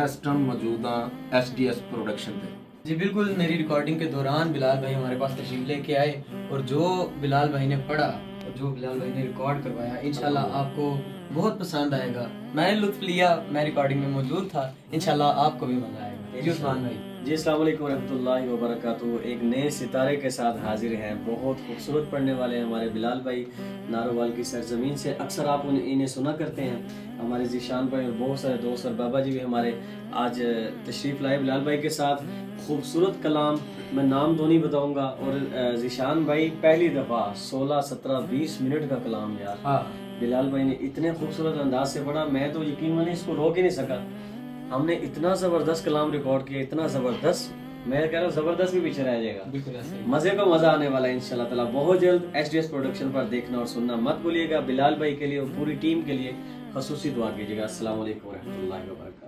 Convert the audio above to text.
اس time موجود ہاں S D S production تے جی بالکل، میری ریکارڈنگ کے دوران بلال بھائی ہمارے پاس تشریف لے کے آئے اور جو بلال بھائی نے پڑھا اور جو بلال بھائی نے ریکارڈ کروایا انشاءاللہ آپ کو بہت پسند آئے گا. میں نے لطف لیا، میں ریکارڈنگ میں موجود تھا، انشاءاللہ آپ کو بھی مزہ آئے گا. جی عثمان بھائی. جی السلام علیکم ورحمۃ اللہ وبرکاتہ. ایک نئے ستارے کے ساتھ حاضر ہیں. بہت خوبصورت پڑھنے والے ہیں ہمارے بلال بھائی، ناروال کی سرزمین سے. اکثر آپ انہیں سنا کرتے ہیں. ہمارے ذیشان بھائی اور بہت سارے دوست اور بابا جی بھی ہمارے آج تشریف لائے بلال بھائی کے ساتھ. خوبصورت کلام، میں نام تو نہیں بتاؤں گا. اور ذیشان بھائی پہلی دفعہ 16 17 20 منٹ کا کلام یار بلال بھائی نے اتنے خوبصورت انداز سے پڑھا، میں تو یقین اس کو روک ہی نہیں سکا. ہم نے اتنا زبردست کلام ریکارڈ کیا، اتنا زبردست، میں کہہ رہا ہوں زبردست بھی پیچھے رہ جائے گا. مزے کو مزہ آنے والا ہے انشاءاللہ تعالیٰ. بہت جلد ایس ڈی ایس پروڈکشن پر دیکھنا اور سننا مت بھولیے گا. بلال بھائی کے لیے اور پوری ٹیم کے لیے خصوصی دعا کیجیے گا. السلام علیکم ورحمۃ اللہ وبرکاتہ.